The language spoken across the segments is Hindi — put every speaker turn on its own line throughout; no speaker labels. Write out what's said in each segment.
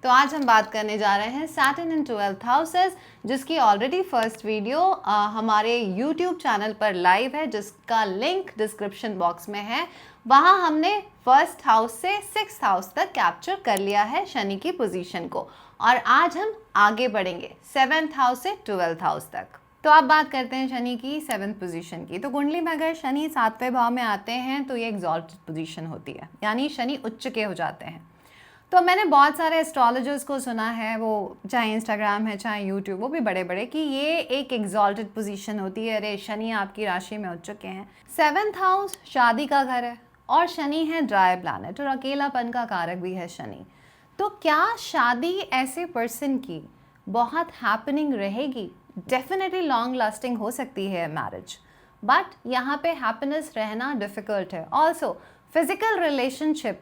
तो आज हम बात करने जा रहे हैं सैटर्न इन 12th हाउसेस, जिसकी ऑलरेडी फर्स्ट वीडियो हमारे यूट्यूब चैनल पर लाइव है, जिसका लिंक डिस्क्रिप्शन बॉक्स में है। वहाँ हमने फर्स्ट हाउस से 6th हाउस तक कैप्चर कर लिया है शनि की पोजीशन को, और आज हम आगे बढ़ेंगे 7th हाउस से 12th हाउस तक। तो अब बात करते हैं शनि की 7th पोजीशन की। तो कुंडली में अगर शनि 7वें भाव में आते हैं तो ये एग्जॉल्टेड पोजीशन होती है, यानी शनि उच्च के हो जाते हैं। तो मैंने बहुत सारे एस्ट्रोलॉजर्स को सुना है, वो चाहे इंस्टाग्राम है चाहे यूट्यूब, वो भी बड़े बड़े, कि ये एक एग्जॉल्टेड पोजीशन होती है। अरे शनि आपकी राशि में उच्च के हैं। 7th हाउस शादी का घर है और शनि है ड्राई प्लैनेट और अकेलापन का कारक भी है शनि। तो क्या शादी ऐसे पर्सन की बहुत हैपनिंग रहेगी? डेफिनेटली लॉन्ग लास्टिंग हो सकती है मैरिज, बट यहाँ पे हैप्पीनेस रहना डिफ़िकल्ट है। ऑल्सो फिजिकल रिलेशनशिप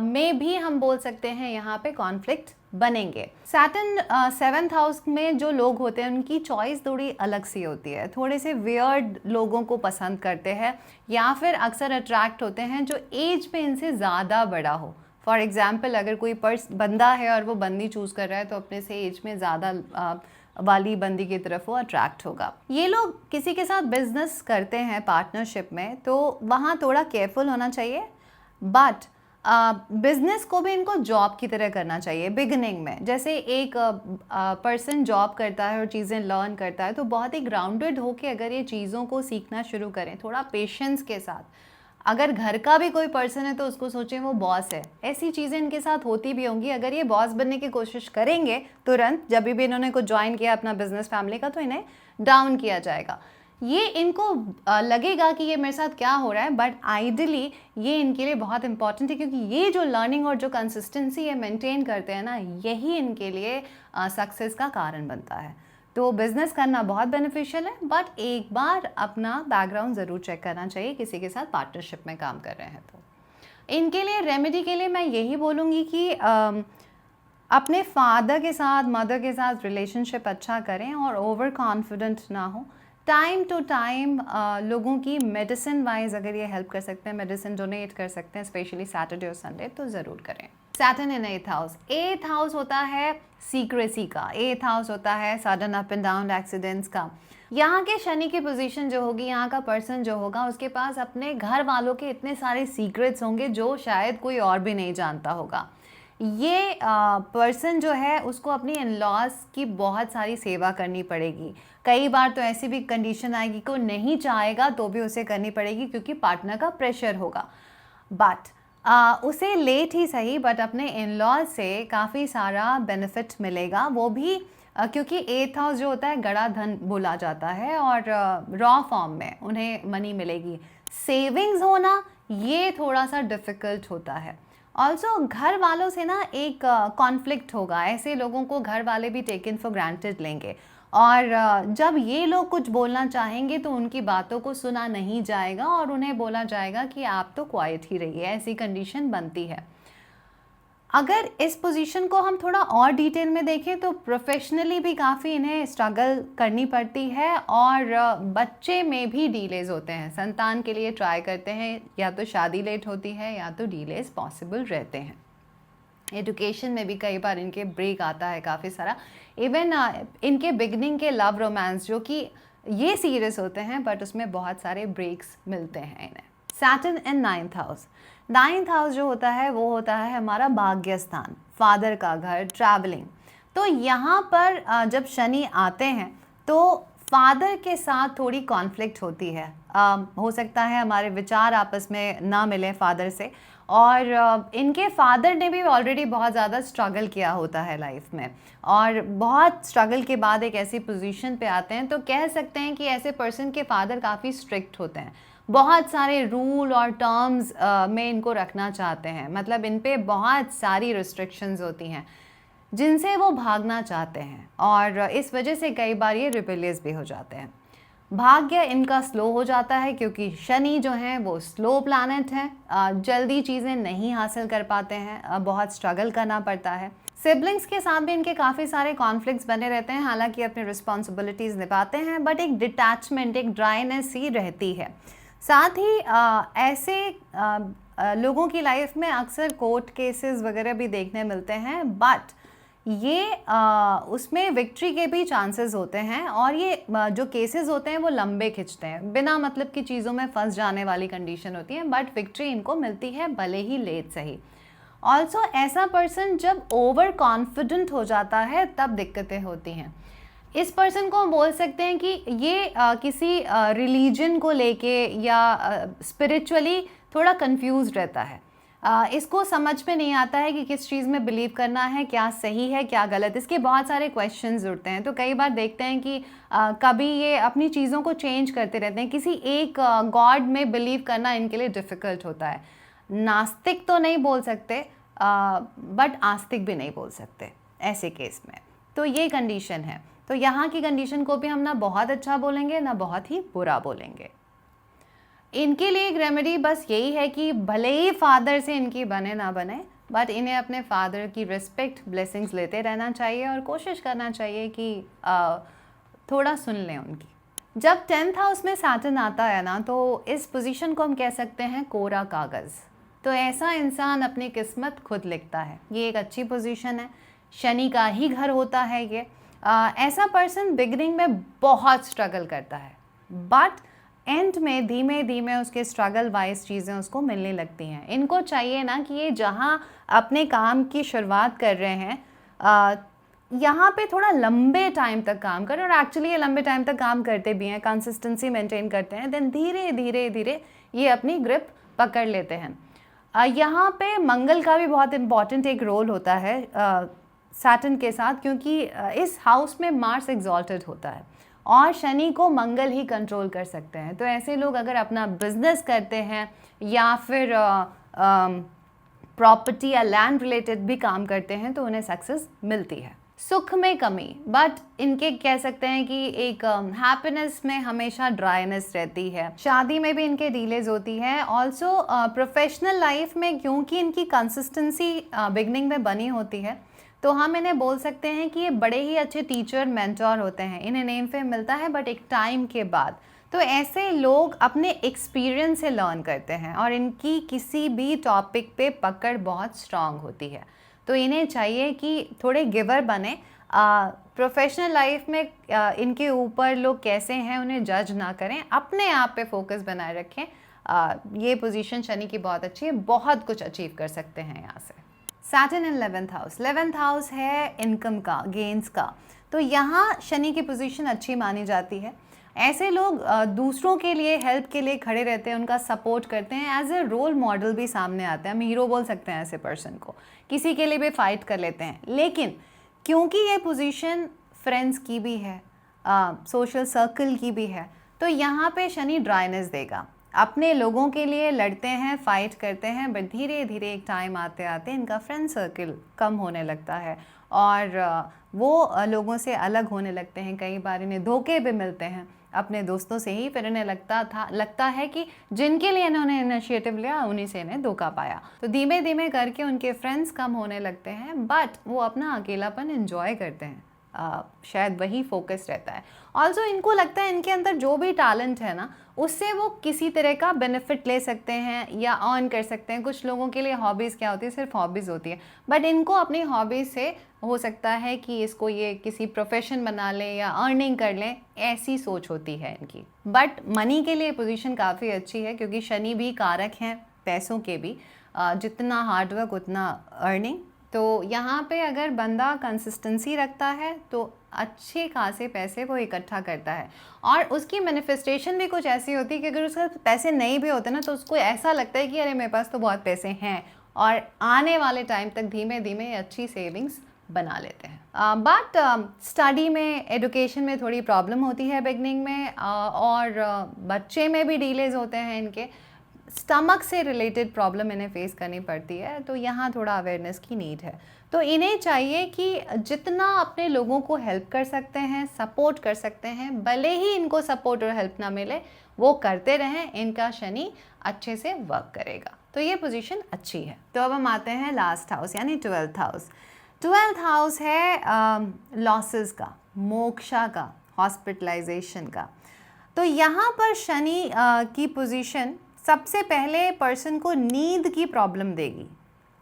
में भी हम बोल सकते हैं यहाँ पे कॉन्फ्लिक्ट बनेंगे। सैटर्न 7th हाउस में जो लोग होते हैं उनकी चॉइस थोड़ी अलग सी होती है, थोड़े से वियर्ड लोगों को पसंद करते हैं या फिर अक्सर अट्रैक्ट होते हैं जो एज पे इनसे ज़्यादा बड़ा हो। फॉर एग्जाम्पल, अगर कोई बंदा है और वो बंदी चूज़ कर रहा है तो अपने से एज में ज़्यादा वाली बंदी की तरफ वो अट्रैक्ट होगा। ये लोग किसी के साथ बिजनेस करते हैं पार्टनरशिप में, तो वहाँ थोड़ा केयरफुल होना चाहिए, बट बिजनेस को भी इनको जॉब की तरह करना चाहिए बिगिनिंग में। जैसे एक पर्सन जॉब करता है और चीज़ें लर्न करता है, तो बहुत ही ग्राउंडेड होके अगर ये चीज़ों को सीखना शुरू करें थोड़ा पेशेंस के साथ। अगर घर का भी कोई पर्सन है तो उसको सोचें वो बॉस है, ऐसी चीज़ें इनके साथ होती भी होंगी। अगर ये बॉस बनने की कोशिश करेंगे तुरंत, जब भी इन्होंने कुछ ज्वाइन किया अपना बिजनेस फैमिली का, तो इन्हें डाउन किया जाएगा। ये इनको लगेगा कि ये मेरे साथ क्या हो रहा है, बट आइडियली ये इनके लिए बहुत इंपॉर्टेंट है, क्योंकि ये जो लर्निंग और जो कंसिस्टेंसी है मेंटेन करते हैं ना, यही इनके लिए सक्सेस का कारण बनता है। तो बिज़नेस करना बहुत बेनिफिशियल है, बट एक बार अपना बैकग्राउंड ज़रूर चेक करना चाहिए किसी के साथ पार्टनरशिप में काम कर रहे हैं तो। इनके लिए रेमेडी के लिए मैं यही बोलूँगी कि अपने फादर के साथ मदर के साथ रिलेशनशिप अच्छा करें और ओवर कॉन्फिडेंट ना हो। टाइम टू टाइम लोगों की मेडिसिन वाइज अगर ये हेल्प कर सकते हैं, मेडिसिन डोनेट कर सकते हैं, स्पेशली सैटरडे और संडे, तो ज़रूर करें। सैटर्न इन 8th हाउस। 8th हाउस होता है सीक्रेसी का, 8th हाउस होता है sudden up and down accidents का। यहाँ के शनि की पोजीशन जो होगी, यहाँ का पर्सन जो होगा, उसके पास अपने घर वालों के इतने सारे सीक्रेट्स होंगे जो शायद कोई और भी नहीं जानता होगा। ये पर्सन जो है उसको अपनी इन-लॉज की बहुत सारी सेवा करनी पड़ेगी। कई बार तो ऐसी भी कंडीशन आएगी कि वो नहीं चाहेगा तो भी उसे करनी पड़ेगी, क्योंकि पार्टनर का प्रेशर होगा। बट उसे लेट ही सही, बट अपने इन-लॉज से काफ़ी सारा बेनिफिट मिलेगा, वो भी क्योंकि 8th हाउस जो होता है गड़ा धन बोला जाता है, और रॉ फॉर्म में उन्हें मनी मिलेगी। सेविंग्स होना ये थोड़ा सा डिफ़िकल्ट होता है। ऑल्सो घर वालों से ना एक कॉन्फ्लिक्ट होगा, ऐसे लोगों को घर वाले भी टेकन फॉर ग्रांटेड लेंगे, और जब ये लोग कुछ बोलना चाहेंगे तो उनकी बातों को सुना नहीं जाएगा और उन्हें बोला जाएगा कि आप तो क्वाइट ही रहिए, ऐसी कंडीशन बनती है। अगर इस पोजीशन को हम थोड़ा और डिटेल में देखें तो प्रोफेशनली भी काफ़ी इन्हें स्ट्रगल करनी पड़ती है, और बच्चे में भी डीलेज होते हैं। संतान के लिए ट्राई करते हैं, या तो शादी लेट होती है या तो डीलेज पॉसिबल रहते हैं। एजुकेशन में भी कई बार इनके ब्रेक आता है काफ़ी सारा। इवन इनके बिगनिंग के लव रोमांस जो कि ये सीरियस होते हैं, बट उसमें बहुत सारे ब्रेक्स मिलते हैं इन्हें। सैटर्न इन 9th हाउस। 9th हाउस जो होता है वो होता है हमारा भाग्य स्थान, फादर का घर, ट्रैवलिंग। तो यहाँ पर जब शनि आते हैं तो फादर के साथ थोड़ी कॉन्फ्लिक्ट होती है। हो सकता है हमारे विचार आपस में ना मिले फादर से, और इनके फादर ने भी ऑलरेडी बहुत ज़्यादा स्ट्रगल किया होता है लाइफ में, और बहुत स्ट्रगल के बाद एक ऐसी पोजीशन पे आते हैं, तो कह सकते हैं कि ऐसे पर्सन के फादर काफ़ी स्ट्रिक्ट होते हैं, बहुत सारे रूल और टर्म्स में इनको रखना चाहते हैं। मतलब इन पे बहुत सारी रिस्ट्रिक्शंस होती हैं जिनसे वो भागना चाहते हैं, और इस वजह से कई बार ये रिबेलियस भी हो जाते हैं। भाग्य इनका स्लो हो जाता है क्योंकि शनि जो है वो स्लो प्लैनेट है, जल्दी चीज़ें नहीं हासिल कर पाते हैं, बहुत स्ट्रगल करना पड़ता है। सिबलिंग्स के साथ भी इनके काफ़ी सारे कॉन्फ्लिक्ट्स बने रहते हैं, हालांकि अपनी रिस्पॉन्सिबिलिटीज़ निभाते हैं, बट एक डिटैचमेंट, एक ड्राइनेस ही रहती है। साथ ही ऐसे लोगों की लाइफ में अक्सर कोर्ट केसेस वगैरह भी देखने मिलते हैं, बट ये उसमें विक्ट्री के भी चांसेस होते हैं, और ये जो केसेस होते हैं वो लंबे खिंचते हैं, बिना मतलब की चीज़ों में फंस जाने वाली कंडीशन होती है, बट विक्ट्री इनको मिलती है भले ही लेट सही। ऑल्सो ऐसा पर्सन जब ओवर कॉन्फिडेंट हो जाता है तब दिक्कतें होती हैं। इस पर्सन को हम बोल सकते हैं कि ये किसी रिलीजन को लेके या स्पिरिचुअली थोड़ा कंफ्यूज रहता है। इसको समझ में नहीं आता है कि किस चीज़ में बिलीव करना है, क्या सही है क्या गलत, इसके बहुत सारे क्वेश्चंस उठते हैं। तो कई बार देखते हैं कि कभी ये अपनी चीज़ों को चेंज करते रहते हैं, किसी एक गॉड में बिलीव करना इनके लिए डिफ़िकल्ट होता है। नास्तिक तो नहीं बोल सकते, बट आस्तिक भी नहीं बोल सकते ऐसे केस में। तो ये कंडीशन है। तो यहाँ की कंडीशन को भी हम ना बहुत अच्छा बोलेंगे ना बहुत ही बुरा बोलेंगे। इनके लिए एक रेमेडी बस यही है कि भले ही फादर से इनकी बने ना बने, बट इन्हें अपने फादर की रिस्पेक्ट ब्लेसिंग्स लेते रहना चाहिए और कोशिश करना चाहिए कि थोड़ा सुन लें उनकी। जब 10th हाउस में सैटर्न आता है ना, तो इस पोजीशन को हम कह सकते हैं कोरा कागज़। तो ऐसा इंसान अपनी किस्मत खुद लिखता है, ये एक अच्छी पोजीशन है। शनि का ही घर होता है ये। ऐसा पर्सन बिगिनिंग में बहुत स्ट्रगल करता है, बट एंड में धीमे धीमे उसके स्ट्रगल वाइज चीज़ें उसको मिलने लगती हैं। इनको चाहिए ना कि ये जहाँ अपने काम की शुरुआत कर रहे हैं, यहाँ पे थोड़ा लंबे टाइम तक काम करें, और एक्चुअली ये लंबे टाइम तक काम करते भी हैं, कंसिस्टेंसी मेंटेन करते हैं, देन धीरे धीरे धीरे ये अपनी ग्रिप पकड़ लेते हैं। यहाँ पे मंगल का भी बहुत इम्पॉर्टेंट एक रोल होता है सैटर्न के साथ, क्योंकि इस हाउस में मार्स एग्जॉल्टेड होता है और शनि को मंगल ही कंट्रोल कर सकते हैं। तो ऐसे लोग अगर अपना बिजनेस करते हैं या फिर प्रॉपर्टी या लैंड रिलेटेड भी काम करते हैं तो उन्हें सक्सेस मिलती है। सुख में कमी, बट इनके कह सकते हैं कि एक हैप्पीनेस में हमेशा ड्राइनेस रहती है। शादी में भी इनके डिलेज होती है। ऑल्सो प्रोफेशनल लाइफ में क्योंकि इनकी कंसिस्टेंसी बिगनिंग में बनी होती है, तो हम इन्हें बोल सकते हैं कि ये बड़े ही अच्छे टीचर मेंटोर होते हैं। इन्हें नेम फेम मिलता है बट एक टाइम के बाद। तो ऐसे लोग अपने एक्सपीरियंस से लर्न करते हैं और इनकी किसी भी टॉपिक पे पकड़ बहुत स्ट्रांग होती है। तो इन्हें चाहिए कि थोड़े गिवर बने। प्रोफेशनल लाइफ में इनके ऊपर लोग कैसे हैं उन्हें जज ना करें, अपने आप पे फोकस बनाए रखें। ये पोजीशन शनि की बहुत अच्छी है, बहुत कुछ अचीव कर सकते हैं यहाँ से। सैटर्न इन 11th हाउस। 11th हाउस है इनकम का, गेन्स का। तो यहाँ शनि की पोजीशन अच्छी मानी जाती है। ऐसे लोग दूसरों के लिए हेल्प के लिए खड़े रहते हैं, उनका सपोर्ट करते हैं, एज ए रोल मॉडल भी सामने आते हैं। हम हीरो बोल सकते हैं ऐसे पर्सन को, किसी के लिए भी फाइट कर लेते हैं। लेकिन क्योंकि ये पोजीशन फ्रेंड्स की भी है, सोशल सर्कल की भी है, तो यहाँ पे शनि ड्राइनेस देगा। अपने लोगों के लिए लड़ते हैं, फाइट करते हैं, बट धीरे धीरे एक टाइम आते आते इनका फ्रेंड सर्कल कम होने लगता है और वो लोगों से अलग होने लगते हैं। कई बार इन्हें धोखे भी मिलते हैं अपने दोस्तों से ही। फिर इन्हें लगता है कि जिनके लिए इन्होंने इनिशिएटिव लिया उन्हीं से इन्हें धोखा पाया। तो धीमे धीमे करके उनके फ्रेंड्स कम होने लगते हैं, बट वो अपना अकेलापन एंजॉय करते हैं। शायद वही फोकस रहता है। ऑल्सो इनको लगता है इनके अंदर जो भी टैलेंट है ना, उससे वो किसी तरह का बेनिफिट ले सकते हैं या अर्न कर सकते हैं। कुछ लोगों के लिए हॉबीज़ क्या होती है, सिर्फ हॉबीज़ होती है, बट इनको अपनी हॉबीज़ से हो सकता है कि इसको ये किसी प्रोफेशन बना लें या अर्निंग कर लें, ऐसी सोच होती है इनकी। बट मनी के लिए पोजीशन काफ़ी अच्छी है, क्योंकि शनि भी कारक हैं पैसों के भी। जितना हार्डवर्क उतना अर्निंग। तो यहाँ पे अगर बंदा कंसिस्टेंसी रखता है तो अच्छे खासे पैसे वो इकट्ठा करता है, और उसकी मैनिफेस्टेशन भी कुछ ऐसी होती है कि अगर उसके पैसे नहीं भी होते ना, तो उसको ऐसा लगता है कि अरे मेरे पास तो बहुत पैसे हैं, और आने वाले टाइम तक धीमे धीमे अच्छी सेविंग्स बना लेते हैं। बट स्टडी में, एजुकेशन में थोड़ी प्रॉब्लम होती है बिगनिंग में, और बच्चे में भी डिलेज होते हैं इनके। स्टमक से रिलेटेड प्रॉब्लम इन्हें फेस करनी पड़ती है, तो यहाँ थोड़ा अवेयरनेस की नीड है। तो इन्हें चाहिए कि जितना अपने लोगों को हेल्प कर सकते हैं, सपोर्ट कर सकते हैं, भले ही इनको सपोर्ट और हेल्प ना मिले, वो करते रहें। इनका शनि अच्छे से वर्क करेगा, तो ये पोजीशन अच्छी है। तो अब हम आते हैं लास्ट हाउस यानी 12th हाउस। 12th हाउस है लॉसेस का, मोक्षा का, हॉस्पिटलाइजेशन का। तो यहाँ पर शनि की पोजीशन सबसे पहले पर्सन को नींद की प्रॉब्लम देगी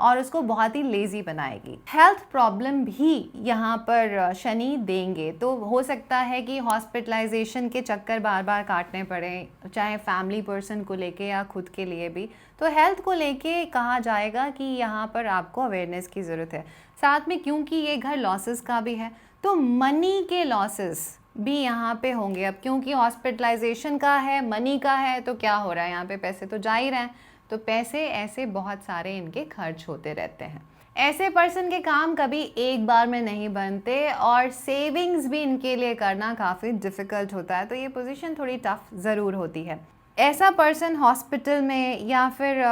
और उसको बहुत ही लेज़ी बनाएगी। हेल्थ प्रॉब्लम भी यहाँ पर शनि देंगे, तो हो सकता है कि हॉस्पिटलाइजेशन के चक्कर बार बार काटने पड़े, चाहे फैमिली पर्सन को लेके या खुद के लिए भी। तो हेल्थ को लेके कहा जाएगा कि यहाँ पर आपको अवेयरनेस की ज़रूरत है। साथ में क्योंकि ये घर लॉसेस का भी है, तो मनी के लॉसेस भी यहाँ पे होंगे। अब क्योंकि हॉस्पिटलाइजेशन का है, मनी का है, तो क्या हो रहा है यहाँ पे, पैसे तो जा ही रहे हैं। तो पैसे ऐसे बहुत सारे इनके खर्च होते रहते हैं। ऐसे पर्सन के काम कभी एक बार में नहीं बनते और सेविंग्स भी इनके लिए करना काफ़ी डिफ़िकल्ट होता है। तो ये पोजीशन थोड़ी टफ ज़रूर होती है। ऐसा पर्सन हॉस्पिटल में या फिर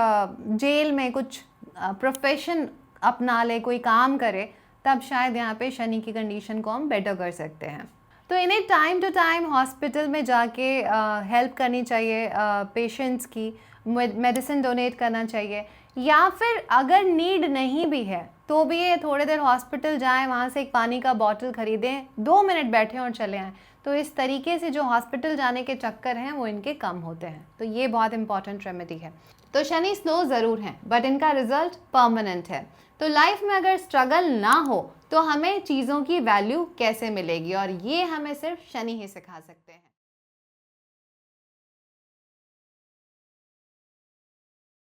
जेल में कुछ प्रोफेशन अपना ले, कोई काम करे, तब शायद यहाँ पे शनि की कंडीशन को हम बेटर कर सकते हैं। तो इन्हें टाइम टू टाइम हॉस्पिटल में जाके हेल्प करनी चाहिए, पेशेंट्स की मेडिसिन डोनेट करना चाहिए, या फिर अगर नीड नहीं भी है तो भी ये थोड़ी देर हॉस्पिटल जाएं, वहाँ से एक पानी का बॉटल खरीदें, 2 मिनट बैठें और चले आएँ। तो इस तरीके से जो हॉस्पिटल जाने के चक्कर हैं वो इनके कम होते हैं। तो ये बहुत इंपॉर्टेंट रेमेडी है। तो शनि स्लो ज़रूर हैं बट इनका रिजल्ट परमानेंट है। तो लाइफ में अगर स्ट्रगल ना हो तो हमें चीज़ों की वैल्यू कैसे मिलेगी, और ये हमें सिर्फ शनि ही सिखा सकते हैं।